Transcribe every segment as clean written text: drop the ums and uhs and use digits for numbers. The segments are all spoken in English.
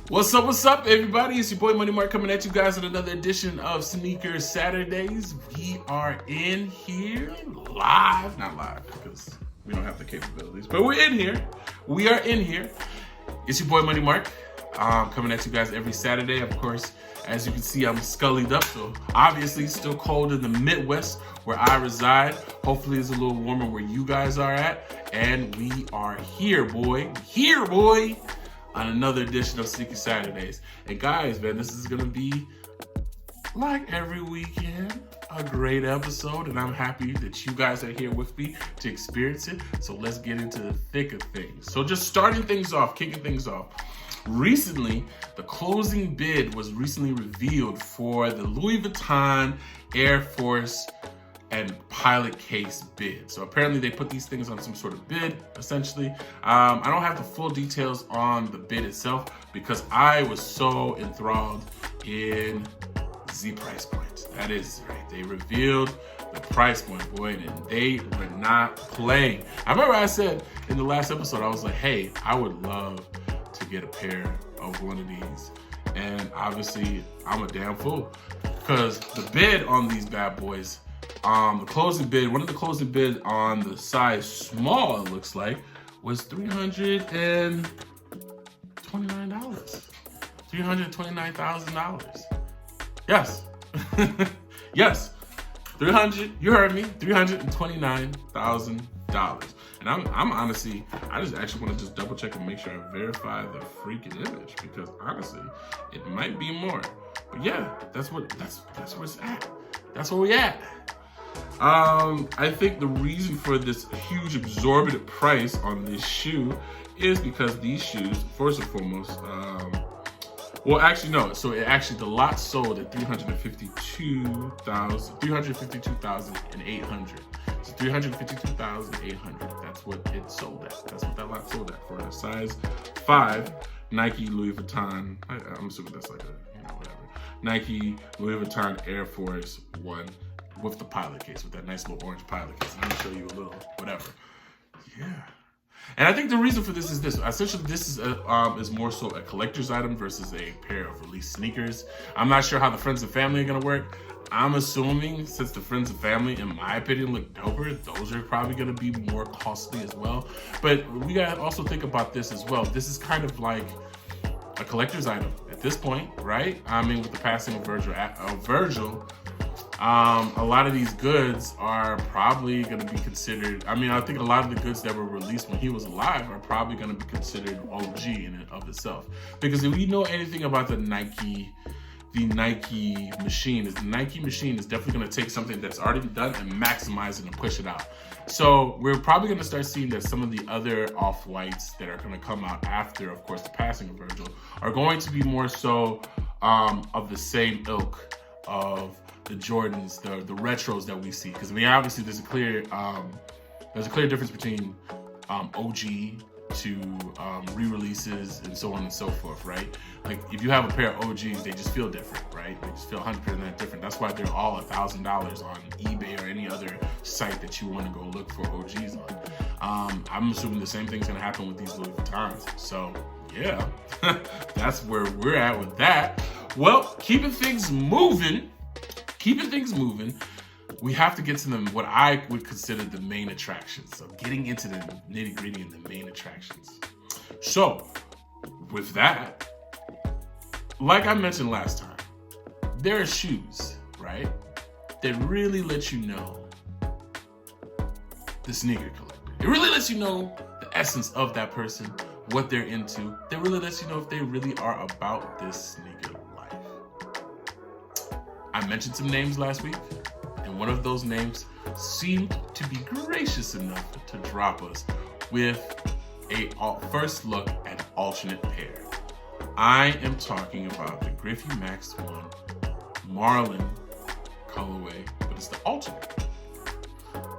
What's up, everybody? It's your boy Money Mark coming at you guys with another edition of Sneaker Saturdays. We are in here live, not live because we don't have the capabilities, but we're in here. We are in here. It's your boy Money Mark coming at you guys every Saturday. Of course, as you can see, I'm scullied up, so obviously it's still cold in the Midwest where I reside. Hopefully it's a little warmer where you guys are at, and we are here, boy. On another edition of Sneaker Saturdays. And guys, man, this is gonna be, like every weekend, a great episode, and I'm happy that you guys are here with me to experience it. So let's get into the thick of things. So just starting things off, kicking things off. Recently, the closing bid was recently revealed for the Louis Vuitton Air Force and pilot case bid. So apparently they put these things on some sort of bid, essentially. I don't have the full details on the bid itself because I was so enthralled in the price point. That is right. They revealed the price point, boy, and they were not playing. I remember I said in the last episode, I was like, hey, I would love to get a pair of one of these. And obviously I'm a damn fool because the bid on these bad boys, the closing bid, one of the closing bids on the size small, it looks like, was $329. $329,000. Yes. Yes. You heard me, $329,000. And I'm honestly, I just actually want to just double check and make sure I verify the freaking image because honestly, it might be more. But yeah, that's where it's at. That's where we at. I think the reason for this huge exorbitant price on this shoe is because these shoes, first and foremost, well, actually no. So the lot sold at $352,800. So $352,800. That's what it sold at. That's what that lot sold at for a size 5 Nike Louis Vuitton. I'm assuming that's like a whatever. Nike Louis Vuitton Air Force 1. With the pilot case, with that nice little orange pilot case. Let me show you a little whatever. Yeah. And I think the reason for this is this. Essentially, this is more so a collector's item versus a pair of release sneakers. I'm not sure how the friends and family are gonna work. I'm assuming since the friends and family, in my opinion, look doper, those are probably gonna be more costly as well. But we gotta also think about this as well. This is kind of like a collector's item at this point, right? I mean, with the passing of Virgil, a lot of these goods are probably going to be considered, I think a lot of the goods that were released when he was alive are probably going to be considered OG in and of itself. Because if we know anything about the Nike machine is definitely going to take something that's already been done and maximize it and push it out. So we're probably going to start seeing that some of the other off-whites that are going to come out after, of course, the passing of Virgil are going to be more so of the same ilk of the Jordans, the retros that we see. Because obviously there's a clear difference between OG to re-releases and so on and so forth, right? Like if you have a pair of OGs, they just feel different, right? They just feel 100% different. That's why they're all $1,000 on eBay or any other site that you want to go look for OGs on. I'm assuming the same thing's gonna happen with these Louis Vuittons. So yeah, that's where we're at with that. Well, keeping things moving, we have to get to what I would consider the main attractions. So getting into the nitty gritty and the main attractions. So with that, like I mentioned last time, there are shoes, right, that really let you know the sneaker collector. It really lets you know the essence of that person, what they're into. That really lets you know if they really are about this sneaker life. I mentioned some names last week, and one of those names seemed to be gracious enough to drop us with a first look at alternate pair. I am talking about the Griffey Max 1 Marlin colorway, but it's the alternate.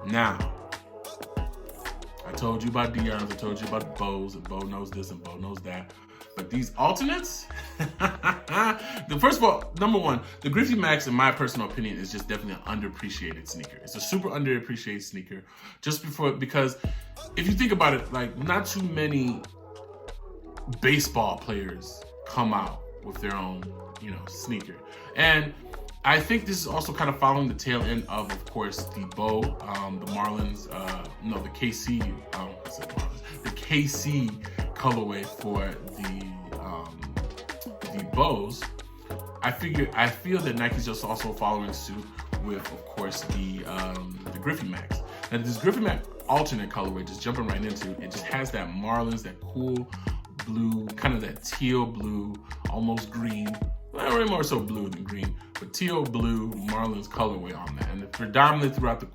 Now, I told you about Dion's, I told you about Bo's, and Bo knows this and Bo knows that. But these alternates, first of all, number one, the Griffey Max, in my personal opinion, is just definitely an underappreciated sneaker. It's a super underappreciated sneaker, because if you think about it, like not too many baseball players come out with their own, you know, sneaker. And I think this is also kind of following the tail end of course, the Bow, the Marlins, the KC, the KC colorway for the Bows. I feel that Nike's just also following suit with, of course, the Griffey Max. Now this Griffey Max Alternate colorway, just jumping right into it, just has that Marlins, that cool blue, kind of that teal blue, almost green. Well, really more so blue than green, but teal blue Marlins colorway on that, and predominantly throughout the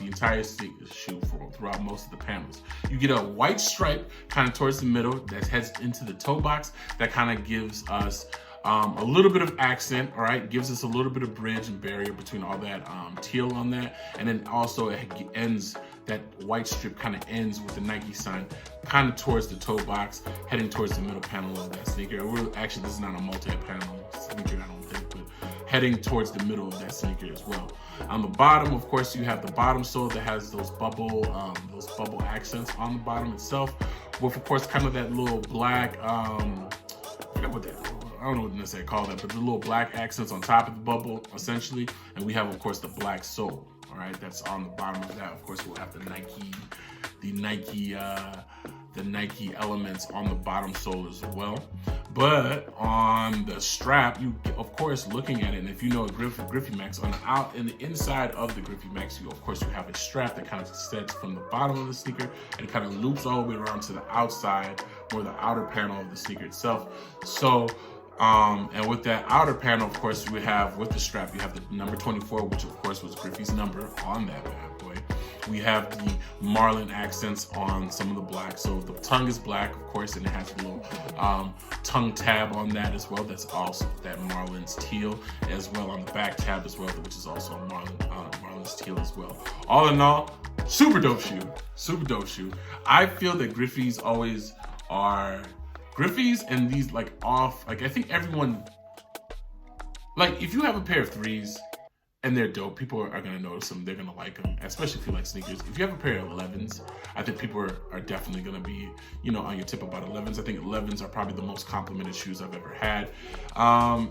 entire shoe, throughout most of the panels. You get a white stripe kind of towards the middle that heads into the toe box that kind of gives us a little bit of accent, all right? Gives us a little bit of bridge and barrier between all that teal on that. And then also it ends, that white strip kind of ends with the Nike sign kind of towards the toe box, heading towards the middle panel of that sneaker. Actually, this is not a multi-panel sneaker, I don't think, but heading towards the middle of that sneaker as well. On the bottom, of course, you have the bottom sole that has those bubble accents on the bottom itself, with, of course, kind of that little black, I forgot what that, I don't know what necessarily call that, but the little black accents on top of the bubble, essentially. And we have, of course, the black sole, all right? That's on the bottom of that. Of course, we'll have the Nike elements on the bottom sole as well. But on the strap, you, of course, looking at it, and if you know a Griffey Max, in the inside of the Griffey Max, you have a strap that kind of sets from the bottom of the sneaker and it kind of loops all the way around to the outside or the outer panel of the sneaker itself. So, and with that outer panel, of course, we have, with the strap, you have the number 24, which of course was Griffey's number on that bad boy. We have the Marlin accents on some of the black. So the tongue is black, of course, and it has a little tongue tab on that as well. That's also that Marlin's teal, as well on the back tab as well, which is also a Marlin's teal as well. All in all, super dope shoe, super dope shoe. I feel that Griffey's always are, Griffey's and these I think everyone, if you have a pair of threes and they're dope, people are gonna notice them, they're gonna like them, especially if you like sneakers. If you have a pair of 11s, I think people are definitely gonna be, on your tip about 11s. I think 11s are probably the most complimented shoes I've ever had. I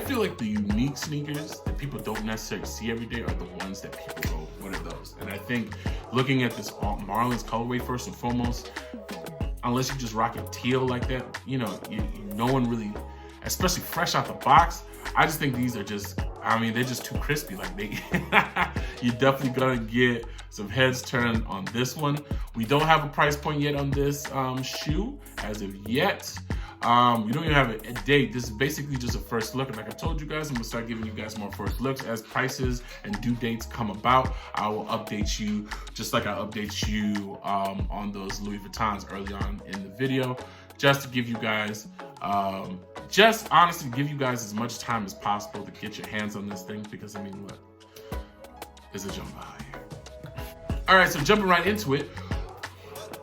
feel like the unique sneakers that people don't necessarily see every day are the ones that people go, what are those? And I think looking at this Marlins colorway first and foremost, unless you just rock it teal like that, no one really, especially fresh out the box. I just think these are just, they're just too crispy. You're definitely gonna get some heads turned on this one. We don't have a price point yet on this shoe as of yet. We don't even have a date. This is basically just a first look. And like I told you guys, I'm gonna start giving you guys more first looks as prices and due dates come about. I will update you just like I update you on those Louis Vuittons early on in the video, just to give you guys, just honestly give you guys as much time as possible to get your hands on this thing, because look, it's a jump high here. All right, so jumping right into it,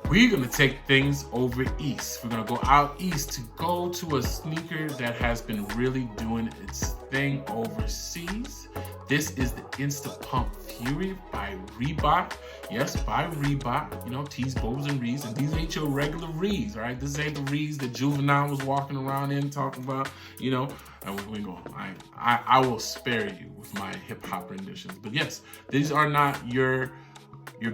we're gonna take things over east. We're gonna go out east to go to a sneaker that has been really doing its thing overseas. This is the Insta Pump Fury by Reebok. Yes, by Reebok. T's, bows, and Rees. And these ain't your regular Rees, all right? This ain't the Rees that Juvenile was walking around in talking about, And we go. I will spare you with my hip hop renditions. But yes, these are not your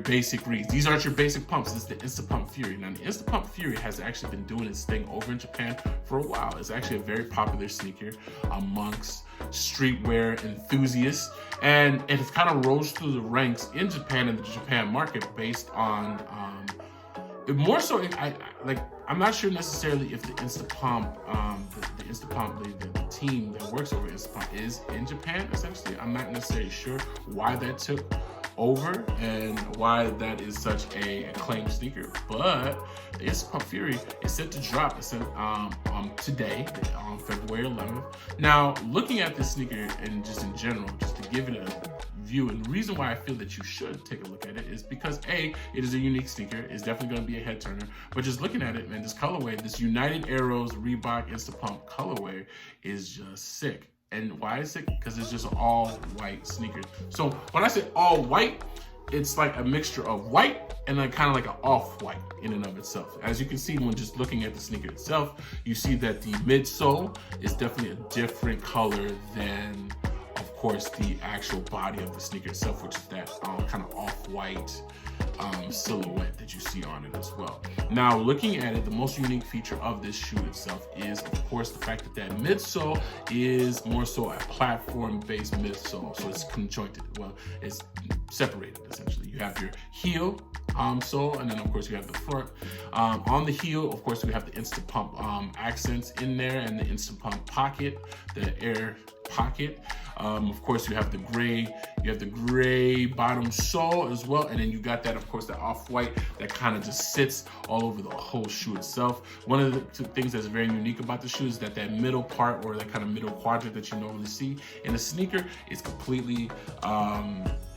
basic Rees. These aren't your basic pumps. This is the Insta Pump Fury. Now, the Insta Pump Fury has actually been doing its thing over in Japan for a while. It's actually a very popular sneaker amongst streetwear enthusiasts, and it has kind of rose through the ranks in Japan and the Japan market based on more so. I'm not sure necessarily if the Insta Pump, the team that works over Insta Pump is in Japan. Essentially, I'm not necessarily sure why that took over and why that is such a acclaimed sneaker, but the Insta Pump Fury is set to drop today on February 11th. Now, looking at this sneaker and just in general, just to give it a view, and the reason why I feel that you should take a look at it is because A, it is a unique sneaker. It's definitely going to be a head turner, but just looking at it, man, this colorway, this United Arrows Reebok Insta Pump colorway is just sick. And why is it? Because it's just an all white sneaker. So when I say all white, it's like a mixture of white and then kind of like an off-white in and of itself. As you can see when just looking at the sneaker itself, you see that the midsole is definitely a different color than, of course, the actual body of the sneaker itself, which is that kind of off-white silhouette that you see on it as well. Now, looking at it, the most unique feature of this shoe itself is, of course, the fact that midsole is more so a platform-based midsole. So it's conjointed. Well, it's separated essentially. You have your heel sole, and then of course you have the front. On the heel, of course, we have the Insta Pump accents in there, and the Insta Pump pocket, the air pocket. Of course, you have the gray bottom sole as well, and then you got that, of course, that off-white that kind of just sits all over the whole shoe itself. One of the things that's very unique about the shoe is that middle part, or that kind of middle quadrant that you normally see in a sneaker, is completely,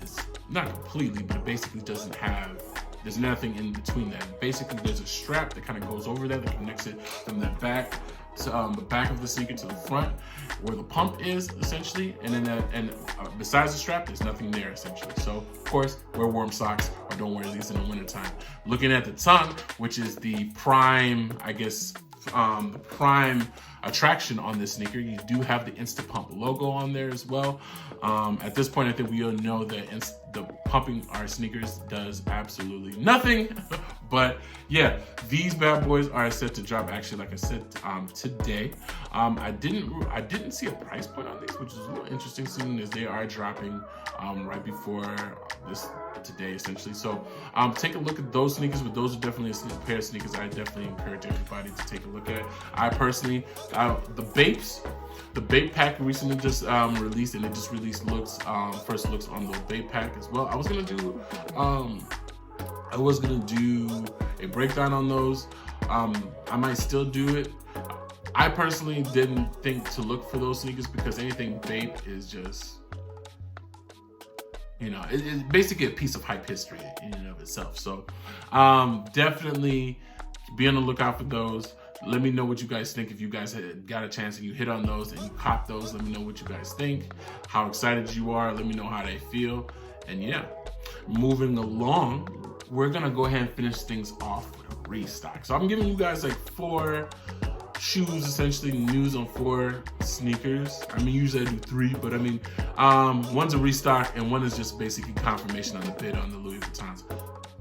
it's not completely, but it basically doesn't have, there's nothing in between that. Basically, there's a strap that kind of goes over that connects it from the back to the back of the sneaker to the front, where the pump is essentially, and then besides the strap, there's nothing there essentially. So of course, wear warm socks, or don't wear these in the wintertime. Looking at the tongue, which is the prime, I guess, the prime attraction on this sneaker, you do have the Insta Pump logo on there as well. At this point, I think we all know that the pumping our sneakers does absolutely nothing. But yeah, these bad boys are set to drop, actually, like I said, today. I didn't see a price point on these, which is a little interesting, seeing as they are dropping right before this today, essentially. So take a look at those sneakers, but those are definitely a pair of sneakers I definitely encourage everybody to take a look at. I personally, the Bape pack recently just released, and it just released first looks on the Bape pack as well. I was gonna do a breakdown on those. I might still do it. I personally didn't think to look for those sneakers because anything Bape is just, you know, it's basically a piece of hype history in and of itself. So definitely be on the lookout for those. Let me know what you guys think. If you guys got a chance and you hit on those and you cop those, let me know what you guys think, how excited you are. Let me know how they feel. And yeah, moving along, we're gonna go ahead and finish things off with a restock. So I'm giving you guys like 4 shoes, essentially news on 4 sneakers. I mean, usually I do 3, but I mean, one's a restock and one is just basically confirmation on the bid on the Louis Vuittons.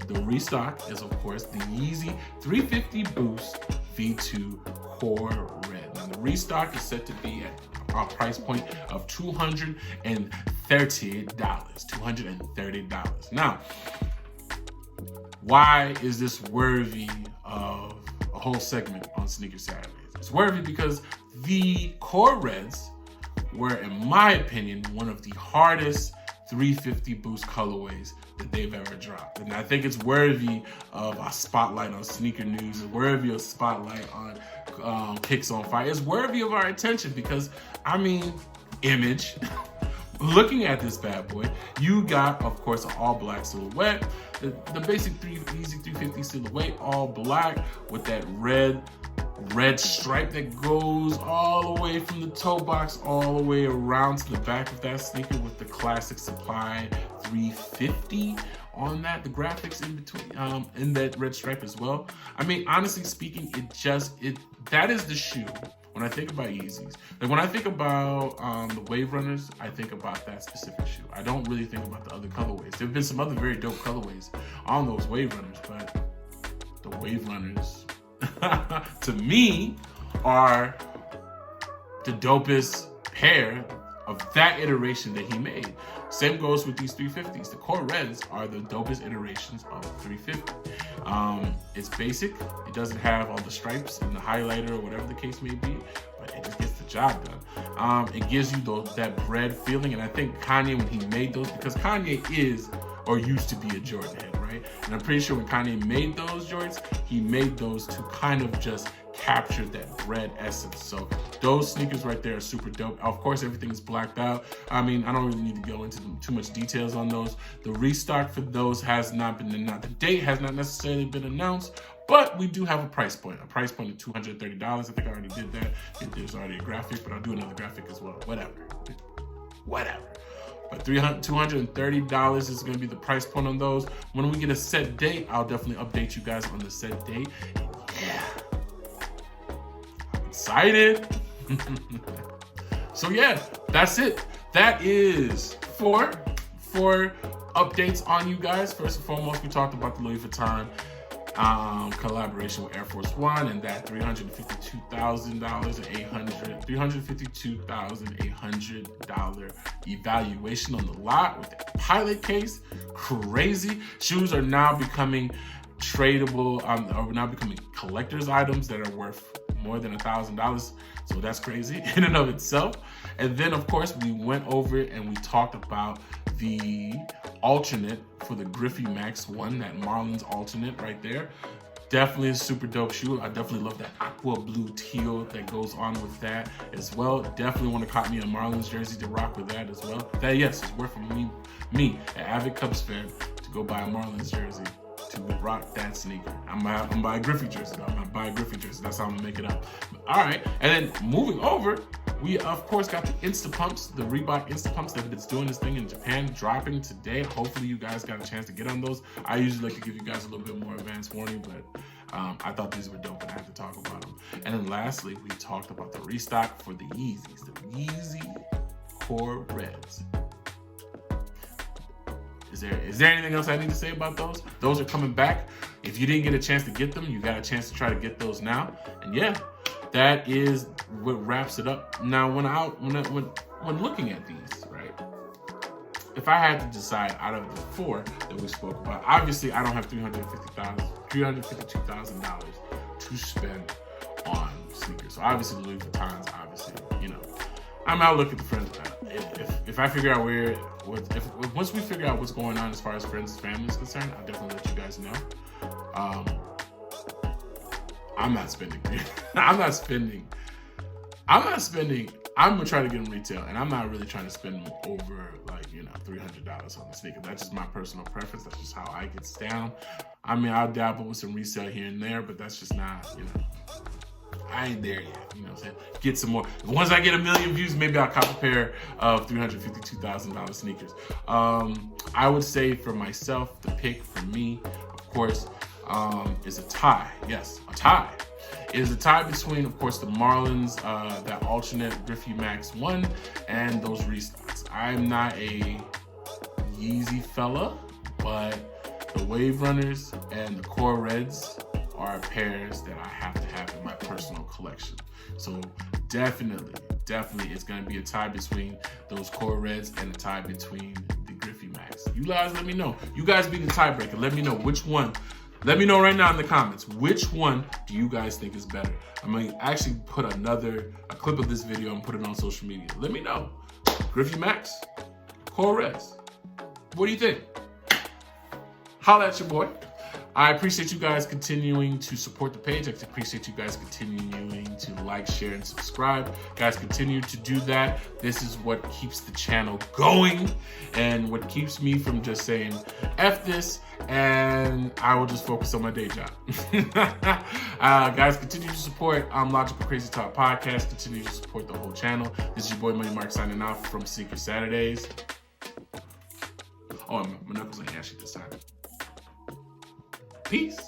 The restock is, of course, the Yeezy 350 Boost V2 Core Red. Now, the restock is set to be at a price point of $230. $230. Now, why is this worthy of a whole segment on Sneaker Saturdays? It's worthy because the Core Reds were, in my opinion, one of the hardest 350 Boost colorways that they've ever dropped. And I think it's worthy of a spotlight on Sneaker News. It's worthy of a spotlight on Kicks on Fire. It's worthy of our attention because, I mean, image. Looking at this bad boy, you got, of course, an all black silhouette. The basic Yeezy 350 silhouette, all black with that red stripe that goes all the way from the toe box all the way around to the back of that sneaker with the classic Supply 350 on that, the graphics in between, in that red stripe as well. I mean, honestly speaking, that is the shoe. When I think about Yeezys, like when I think about the Wave Runners, I think about that specific shoe. I don't really think about the other colorways. There have been some other very dope colorways on those Wave Runners, but the Wave Runners, to me, are the dopest pair of that iteration that he made. Same goes with these 350s. The Core Reds are the dopest iterations of 350. It's basic. It doesn't have all the stripes and the highlighter or whatever the case may be, but it just gets the job done. It gives you that bread feeling, and I think Kanye, when he made those, because Kanye is or used to be a Jordan head, right? And I'm pretty sure when Kanye made those Jordans, he made those to kind of just capture that bread essence. So those sneakers right there are super dope. Of course, everything is blacked out. I mean, I don't really need to go into too much details on those. The restock for those has not been announced. The date has not necessarily been announced, but we do have a price point of $230. I think I already did that. There's already a graphic, but I'll do another graphic as well. Whatever. But $230 is going to be the price point on those. When we get a set date, I'll definitely update you guys on the set date. Yeah, I'm excited. So yeah, that's it. That is for updates on you guys. First and foremost, we talked about the Louis Vuitton collaboration with Air Force1 and that $352,800 evaluation on the lot with that pilot case. Crazy. Shoes are now becoming tradable, are now becoming collector's items that are worth more than $1,000. So that's crazy in and of itself. And then of course we went over it and we talked about the alternate for the Griffey Max 1, that Marlins alternate right there. Definitely a super dope shoe. I definitely love that aqua blue teal that goes on with that as well. Definitely want to cop me a Marlins jersey to rock with that as well. That, yes, is worth for me, an avid Cubs fan, to go buy a Marlins jersey to rock that sneaker. I'm gonna buy a Griffey jersey though. I'm gonna buy a Griffey jersey. That's how I'm gonna make it up. All right, and then moving over, we of course got the Insta Pumps, the Reebok Insta Pumps that's doing this thing in Japan, dropping today. Hopefully you guys got a chance to get on those. I usually like to give you guys a little bit more advance warning, but I thought these were dope and I had to talk about them. And then lastly, we talked about the restock for the Yeezys, the Yeezy Core Reds. Is there anything else I need to say about those? Those are coming back. If you didn't get a chance to get them, you got a chance to try to get those now. And yeah, that is what wraps it up. Now, when looking at these, right? If I had to decide out of the four that we spoke about, obviously I don't have $352,000 to spend on sneakers. So obviously the Louis Vuittons, obviously, you know, I'm out looking at the friends. If I figure out once we figure out what's going on as far as friends and family is concerned, I'll definitely let you guys know. I'm not spending. I'm gonna try to get them retail, and I'm not really trying to spend over $300 on the sneaker. That's just my personal preference. That's just how I get down. I mean, I'll dabble with some resale here and there, but that's just not, I ain't there yet. You know what I'm saying? Get some more. Once I get 1 million views, maybe I'll cop a pair of $352,000 sneakers. I would say for myself, the pick for me, of course, is a tie. Yes, a tie. It is a tie between, of course, the Marlins, that alternate Griffey Max 1, and those restocks. I'm not a Yeezy fella, but the Wave Runners and the Core Reds are pairs that I have to have in my personal collection. So definitely it's going to be a tie between those Core Reds and a tie between the Griffey Max. You guys let me know. You guys be the tiebreaker. Let me know which one. Let me know right now in the comments, which one do you guys think is better? I'm going to actually put a clip of this video and put it on social media. Let me know. Griffey Max, Core Reds. What do you think? Holla at your boy. I appreciate you guys continuing to support the page. I appreciate you guys continuing to like, share, and subscribe. Guys, continue to do that. This is what keeps the channel going and what keeps me from just saying, F this, and I will just focus on my day job. Guys, continue to support Logical Crazy Talk Podcast. Continue to support the whole channel. This is your boy Money Mark signing off from Sneaker Saturdays. Oh, my knuckles ain't ashy this time. Peace.